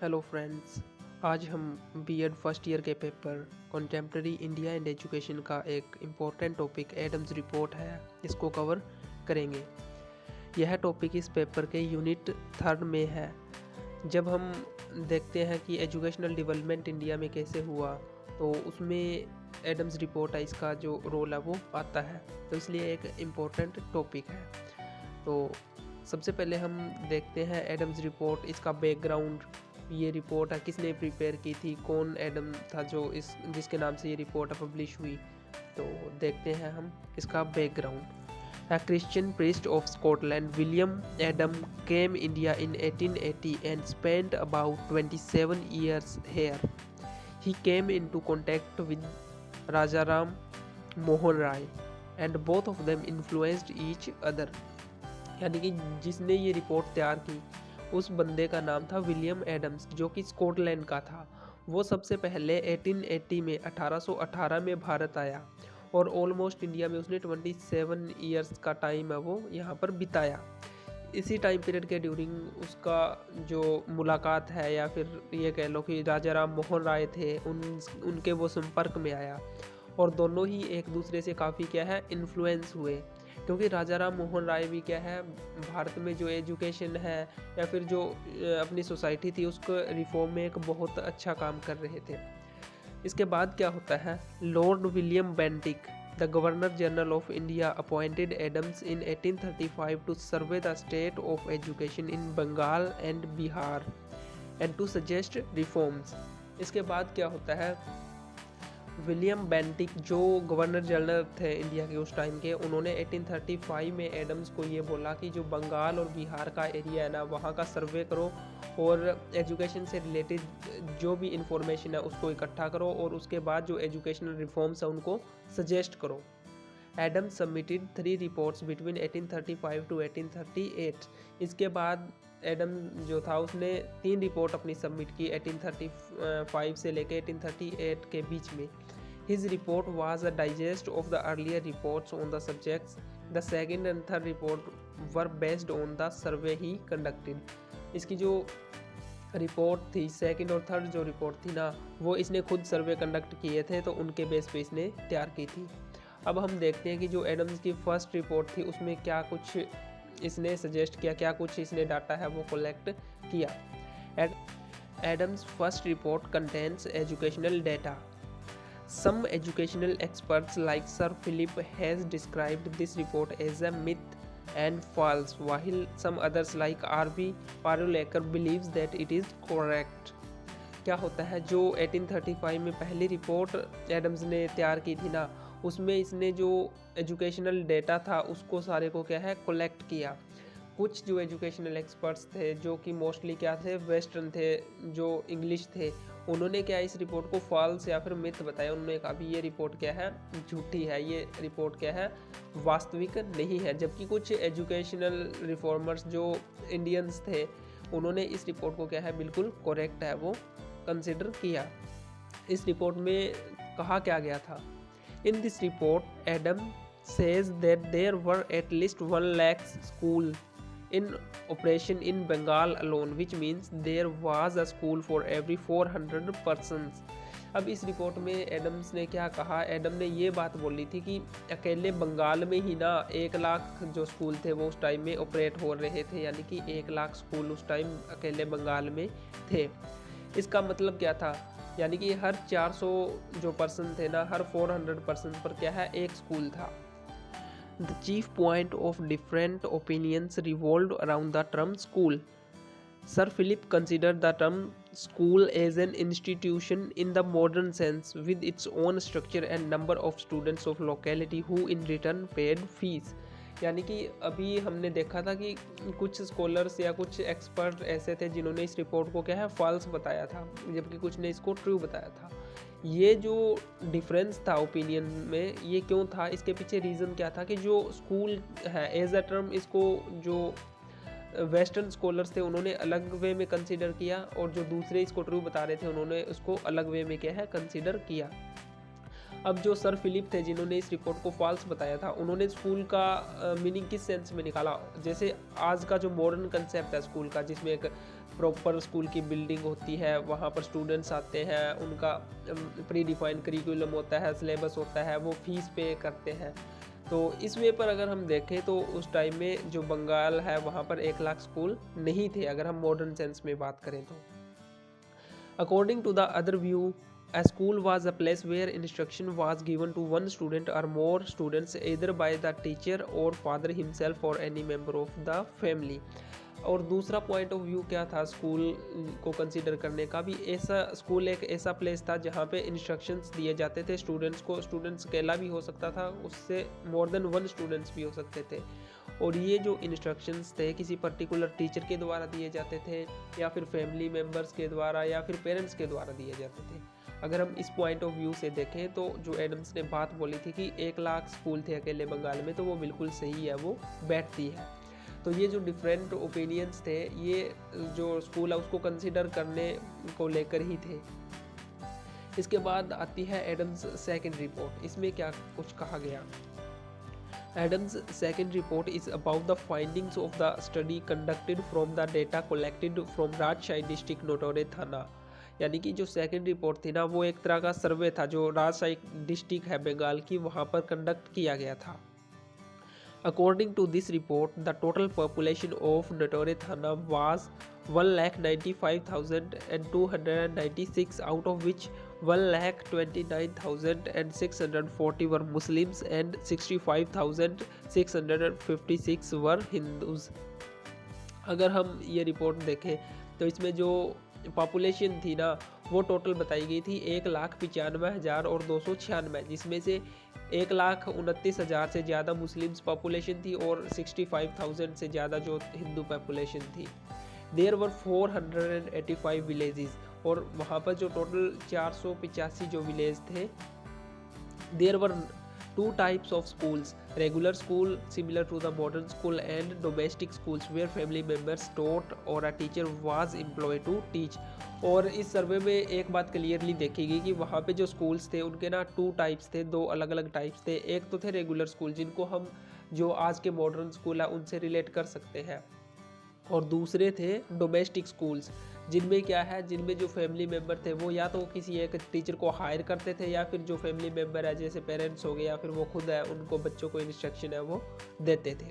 Hello friends. आज हम BEd first year के paper contemporary India and education का एक इम्पोर्टेंट टॉपिक एडम्स रिपोर्ट है, इसको कवर करेंगे। यह टॉपिक इस पेपर के यूनिट 3 में है। जब हम देखते हैं कि एजुकेशनल डेवलपमेंट इंडिया में कैसे हुआ, तो उसमें एडम्स रिपोर्ट है, इसका जो रोल है वो आता है, तो इसलिए एक इम्पोर्टेंट टॉपिक है। तो सबसे पहले हम देखते हैं एडम्स रिपोर्ट, इसका बैकग्राउंड, ये रिपोर्ट है किसने प्रिपेयर की थी, कौन एडम था जो जिसके नाम से ये रिपोर्ट पब्लिश हुई। तो देखते हैं हम इसका background. A Christian priest of Scotland, William Adam came India in 1880 and spent about 27 years here. He came into contact with Rajaram Mohan Rai and both of them influenced each other. यानी कि जिसने ये report तैयार की उस बंदे का नाम था विलियम एडम्स, जो कि स्कॉटलैंड का था। वो सबसे पहले 1880 में 1818 में भारत आया और ऑलमोस्ट इंडिया में उसने 27 ईयर्स का टाइम है वो यहाँ पर बिताया। इसी टाइम पीरियड के ड्यूरिंग उसका जो मुलाकात है, या फिर ये कह लो कि राजा राम मोहन राय थे, उनके वो संपर्क में आया और दोनों ही एक दूसरे से काफ़ी क्या है इन्फ्लुएंस हुए, क्योंकि राजा राम मोहन राय भी क्या है भारत में जो एजुकेशन है या फिर जो अपनी सोसाइटी थी उसको रिफॉर्म में एक बहुत अच्छा काम कर रहे थे। इसके बाद क्या होता है, Lord William Bentinck the Governor General of India appointed Adams in 1835 to survey the state of education in Bengal and Bihar and to suggest reforms. इसके बाद क्या होता है, विलियम बेंटिक जो गवर्नर जनरल थे इंडिया के उस टाइम के, उन्होंने 1835 में एडम्स को ये बोला कि जो बंगाल और बिहार का एरिया है ना, वहाँ का सर्वे करो और एजुकेशन से रिलेटेड जो भी इंफॉर्मेशन है उसको इकट्ठा करो और उसके बाद जो एजुकेशनल रिफॉर्म्स है उनको सजेस्ट करो। Adams submitted 3 reports between 1835 to 1838। इसके बाद एडम जो था उसने 3 रिपोर्ट अपनी सबमिट की 1835 से लेकर 1838 के बीच में। His report was a digest of the earlier reports on the subjects. The second and third report were based on the survey he conducted. इसकी जो रिपोर्ट थी, सेकंड और थर्ड जो रिपोर्ट थी ना, वो इसने खुद सर्वे कंडक्ट किए थे, तो उनके बेस पे इसने तैयार की थी। अब हम देखते हैं कि जो एडम्स की फर्स्ट रिपोर्ट थी उसमें क्या कुछ इसने सजेस्ट किया, क्या कुछ इसने डाटा है वो कलेक्ट किया। Adams first report contains educational data. Some educational experts like Sir Philip has described this report as a myth and false, while some others like R.B. Parulekar believes that it is correct. क्या होता है, जो 1835 में पहली report Adams ने तैयार की थी ना, उसमें इसने जो एजुकेशनल डेटा था उसको सारे को क्या है कलेक्ट किया। कुछ जो एजुकेशनल एक्सपर्ट्स थे जो कि मोस्टली क्या थे वेस्टर्न थे, जो इंग्लिश थे, उन्होंने क्या इस रिपोर्ट को फॉल्स या फिर मिथ बताया। उन्होंने कहा भी ये रिपोर्ट क्या है झूठी है, ये रिपोर्ट क्या है वास्तविक नहीं है। जबकि कुछ एजुकेशनल रिफॉर्मर्स जो इंडियंस थे उन्होंने इस रिपोर्ट को क्या है बिल्कुल करेक्ट है वो कंसिडर किया। इस रिपोर्ट में कहा क्या गया था, in this report Adam says that there were at least 1 lakh school in operation in Bengal alone, which means there was a school for every 400 persons. अब इस रिपोर्ट में एडम्स ने क्या कहा, एडम ने ये बात बोली थी कि अकेले बंगाल में ही ना 1 लाख जो स्कूल थे वो उस टाइम में ऑपरेट हो रहे थे, यानी कि 1 लाख स्कूल उस टाइम अकेले बंगाल में थे। इसका मतलब क्या था, यानी कि हर 400 जो पर्सन थे ना, हर 400 पर्सन पर क्या है एक स्कूल था। The chief point of different opinions revolved around the term school. Sir Philip considered the term school as an institution in the modern sense, with its own structure and number of students of locality who in return paid fees. यानी कि अभी हमने देखा था कि कुछ scholars या कुछ एक्सपर्ट ऐसे थे जिन्होंने इस रिपोर्ट को क्या है फॉल्स बताया था, जबकि कुछ ने इसको ट्रू बताया था। ये जो डिफरेंस था ओपिनियन में, ये क्यों था, इसके पीछे रीज़न क्या था कि जो स्कूल है एज अ टर्म, इसको जो वेस्टर्न स्कॉलर्स थे उन्होंने अलग वे में कंसीडर किया और जो दूसरे इसको ट्रू बता रहे थे उन्होंने उसको अलग वे में क्या है कंसीडर किया। अब जो सर फिलिप थे जिन्होंने इस रिपोर्ट को फॉल्स बताया था, उन्होंने स्कूल का मीनिंग किस सेंस में निकाला, जैसे आज का जो मॉडर्न कंसेप्ट है स्कूल का, जिसमें एक प्रॉपर स्कूल की बिल्डिंग होती है, वहाँ पर स्टूडेंट्स आते हैं, उनका प्री डिफाइंड करिकुलम होता है, सिलेबस होता है, वो फीस पे करते हैं। तो इस वे पर अगर हम देखें तो उस टाइम में जो बंगाल है वहाँ पर 1 लाख स्कूल नहीं थे, अगर हम मॉडर्न सेंस में बात करें तो। According to the other view, a school was a place where instruction was given to one student or more students either by the teacher or father himself or any member of the family। और दूसरा point of view क्या था school को consider करने का भी, ऐसा school एक ऐसा प्लेस था जहाँ पे इंस्ट्रक्शंस दिए जाते थे स्टूडेंट्स को। स्टूडेंट्स अकेला भी हो सकता था, उससे मोर देन वन स्टूडेंट्स भी हो सकते थे। और ये जो इंस्ट्रक्शंस थे किसी पर्टिकुलर टीचर के द्वारा दिए जाते थे या फिर फैमिली मेम्बर्स के द्वारा या फिर पेरेंट्स के द्वारा दिए जाते थे। अगर हम इस पॉइंट ऑफ व्यू से देखें तो जो एडम्स ने बात बोली थी कि 1 लाख स्कूल थे अकेले बंगाल में, तो वो बिल्कुल सही है, वो बैठती है। तो ये जो डिफरेंट ओपिनियंस थे ये जो स्कूल है उसको कंसिडर करने को लेकर ही थे। इसके बाद आती है एडम्स सेकंड रिपोर्ट। इसमें क्या कुछ कहा गया। Adams second report is about the findings of the study conducted from the data collected from Rajshahi district Natore थाना। यानी कि जो सेकंड रिपोर्ट थी ना वो एक तरह का सर्वे था जो राजशाही डिस्ट्रिक्ट है बंगाल की, वहाँ पर कंडक्ट किया गया था। According to this report, the total population of Natore Thana was 1,95,296, out of which 1,29,640 were Muslims and 65,656 were Hindus। अगर हम ये रिपोर्ट देखें तो इसमें जो पॉपुलेशन थी ना वो टोटल बताई गई थी 1,95,296, जिसमें से 1,29,000 से ज़्यादा मुस्लिम्स पॉपुलेशन थी और 65,000 से ज़्यादा जो हिंदू पॉपुलेशन थी। देयर वर 485 विलेजेस, और वहाँ पर जो टोटल 485 जो विलेज थे। There were 2 types of schools, regular school similar to the modern school and domestic schools where family members taught or a teacher was employed to teach। और इस सर्वे में एक बात क्लियरली देखी गई कि वहाँ पे जो स्कूल्स थे उनके ना 2 टाइप्स थे, 2 अलग अलग टाइप्स थे। एक तो थे रेगुलर स्कूल जिनको हम जो आज के मॉडर्न स्कूल है उनसे रिलेट कर सकते हैं, और दूसरे थे डोमेस्टिक स्कूल्स जिनमें क्या है, जिनमें जो फैमिली मेम्बर थे वो या तो किसी एक टीचर को हायर करते थे या फिर जो फैमिली मेम्बर है जैसे पेरेंट्स हो गए या फिर वो खुद है उनको बच्चों को इंस्ट्रक्शन है वो देते थे।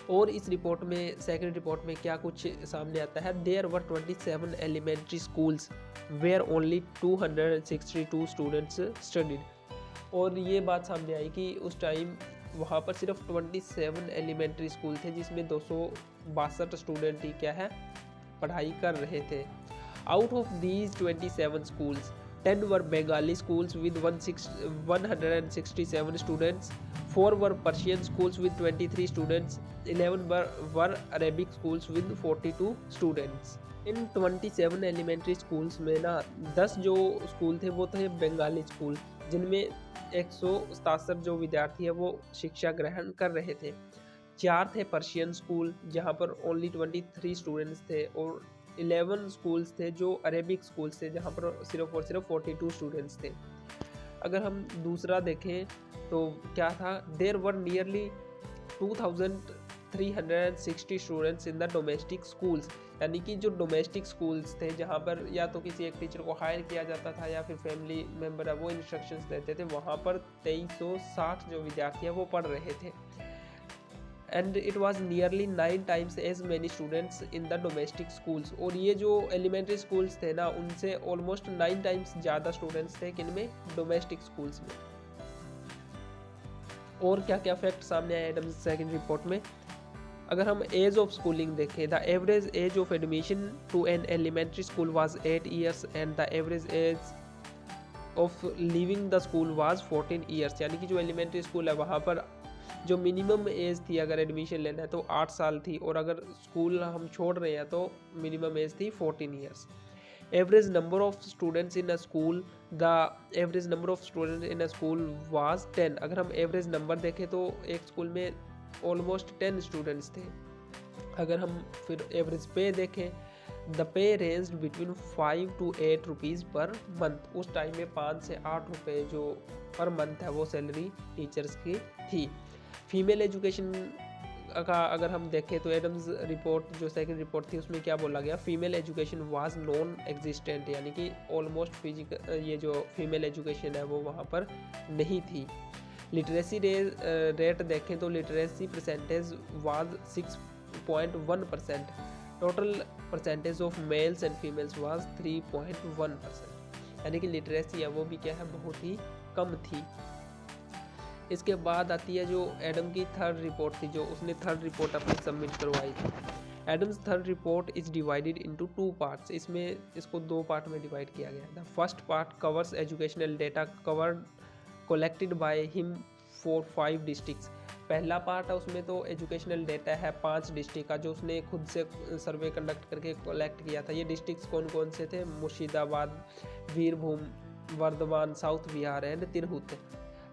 और इस रिपोर्ट में सेकंड रिपोर्ट में क्या कुछ सामने आता है। There were 27 elementary schools where only 262 students studied. और ये बात सामने आई कि उस टाइम वहाँ पर सिर्फ 27 एलिमेंट्री स्कूल थे जिसमें 262 स्टूडेंट ही क्या है पढ़ाई कर रहे थे। Out of these 27 schools 10 were Bengali schools with 167 students, 4 were Persian schools with 23 students, 11 were Arabic schools with 42 students. इन 27 एलिमेंट्री स्कूल्स में ना 10 जो स्कूल थे वो थे बंगाली स्कूल जिनमें 167 जो विद्यार्थी है वो शिक्षा ग्रहण कर रहे थे। 4 थे पर्शियन स्कूल जहाँ पर ओनली 23 स्टूडेंट्स थे, और 11 स्कूल्स थे जो अरेबिक स्कूल्स थे जहाँ पर सिर्फ और सिर्फ 42 स्टूडेंट्स थे। अगर हम दूसरा देखें तो क्या था, there were nearly 2360 students in the domestic schools. यानी कि जो डोमेस्टिक स्कूल्स थे जहाँ पर या तो किसी एक टीचर को हायर किया जाता था या फिर फैमिली मेम्बर है वो इंस्ट्रक्शंस देते थे, वहाँ पर 2360 जो विद्यार्थी है वो पढ़ रहे थे। And it was nearly 9 times as many students in the domestic schools. और ये जो एलिमेंट्री स्कूल्स थे ना उनसे ऑलमोस्ट 9 times ज़्यादा स्टूडेंट्स थे किनमें, डोमेस्टिक स्कूल्स में। और क्या क्या फैक्ट सामने आए एडम्स सेकंड रिपोर्ट में। अगर हम एज ऑफ स्कूलिंग देखें, the average age of admission to an elementary school was 8 years and the average age of leaving the school was 14 years। यानी कि जो एलिमेंट्री स्कूल है वहाँ पर जो मिनिमम एज थी अगर एडमिशन लेना है तो 8 साल थी, और अगर स्कूल हम छोड़ रहे हैं तो मिनिमम एज थी 14 years। Average number of students in a school, the average number of students in a school was 10। अगर हम एवरेज नंबर देखें तो एक स्कूल में ऑलमोस्ट 10 स्टूडेंट्स थे। अगर हम फिर एवरेज पे देखें, the pay ranged between 5 to 8 rupees per month. उस टाइम में 5 से 8 रुपये जो पर मंथ है वो सैलरी टीचर्स की थी। फीमेल एजुकेशन का अगर हम देखें तो एडम्स रिपोर्ट जो सेकंड रिपोर्ट थी उसमें क्या बोला गया, female education was non existent, यानी कि ऑलमोस्ट फिजिकल ये जो फीमेल एजुकेशन है वो वहाँ पर नहीं थी। लिटरेसी रेट देखें तो literacy percentage was 6.1%, total percentage of males and females was 3.1%, यानी कि लिटरेसी है वो भी क्या है बहुत ही कम थी। इसके बाद आती है जो एडम की थर्ड रिपोर्ट थी, जो उसने थर्ड रिपोर्ट अपनी सबमिट करवाई थी। Adam's third report is divided into 2 parts, इसमें इसको 2 पार्ट में डिवाइड किया गया है। The first part covers educational data covered collected by him for 5 districts. पहला पार्ट है उसमें तो एजुकेशनल डेटा है 5 डिस्ट्रिक्ट का जो उसने खुद से सर्वे कंडक्ट करके कलेक्ट किया था। ये डिस्ट्रिक्ट्स कौन कौन से थे, मुर्शिदाबाद, वीरभूम, वर्धमान, साउथ बिहार एंड तिरहुत।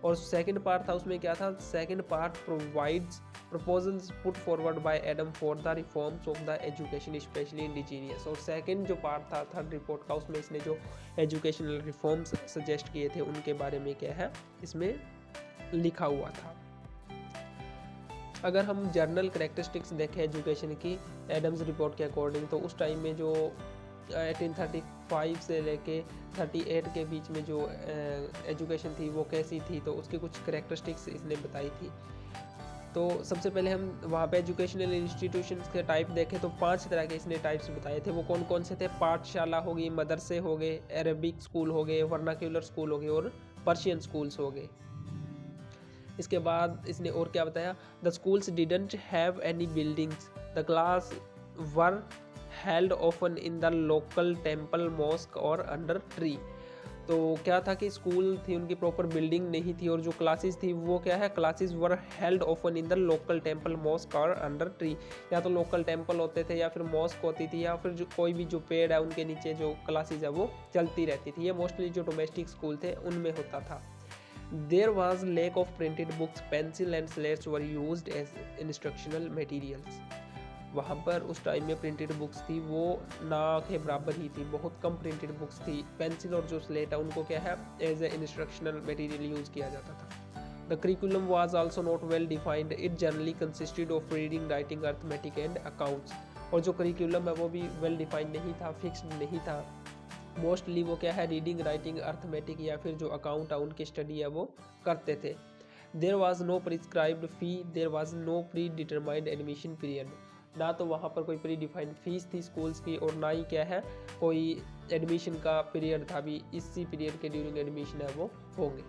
और सेकंड पार्ट था उसमें क्या था, second part provides proposals put forward bye Adam for the reforms of the education specially indigenous. और सेकंड जो पार्ट था थर्ड रिपोर्ट का उसमें इसने जो एजुकेशनल रिफॉर्म्स सजेस्ट किए थे उनके बारे में क्या है इसमें लिखा हुआ था। अगर हम जर्नल करैक्टरिस्टिक्स देखें एजुकेशन की एडम्स रिपोर्ट के अकॉर्डिंग, तो उस टाइम में जो 1835 से लेके 38 के बीच में जो एजुकेशन थी वो कैसी थी, तो उसकी कुछ करैक्टरिस्टिक्स इसने बताई थी। तो सबसे पहले हम वहाँ पे एजुकेशनल इंस्टीट्यूशंस के टाइप देखें तो 5 तरह के इसने टाइप्स बताए थे। वो कौन कौन से थे, पाठशाला हो गई, मदरसे हो गए, अरबिक स्कूल हो गए, वर्नाक्यूलर स्कूल हो गए और पर्शियन स्कूल्स हो गए। इसके बाद इसने और क्या बताया, the schools didn't have any buildings, the class were held often in the local temple, mosque और अंडर ट्री। तो क्या था कि स्कूल थी उनकी प्रॉपर बिल्डिंग नहीं थी, और जो क्लासेस थी वो क्या है, classes were held often in the local temple, mosque और अंडर ट्री। या तो लोकल टेम्पल होते थे या फिर मॉस्क होती थी या फिर जो कोई भी जो पेड़ है उनके नीचे जो क्लासेस है वो चलती रहती थी। ये मोस्टली जो डोमेस्टिक स्कूल थे उनमें होता था। There was lack of printed books, pencil and slates were used as instructional materials. वहाँ पर उस टाइम में प्रिंटेड बुक्स थी वो ना के बराबर ही थी, बहुत कम प्रिंटेड बुक्स थी। पेंसिल और जो स्लेट है उनको क्या है as a instructional material use किया जाता था। The curriculum was also not well defined, it generally consisted of reading, writing, arithmetic and accounts. और जो करिकुलम है वो भी वेल डिफाइंड नहीं था, फिक्स्ड नहीं था। मोस्टली वो क्या है रीडिंग, राइटिंग, अर्थमेटिक या फिर जो अकाउंट है उनकी स्टडी है वो करते थे। There was no prescribed fee, there was no predetermined admission period. ना तो वहाँ पर कोई प्री डिफाइंड फीस थी स्कूल्स की और ना ही क्या है कोई एडमिशन का पीरियड था, भी इसी पीरियड के ड्यूरिंग एडमिशन है वो होंगे।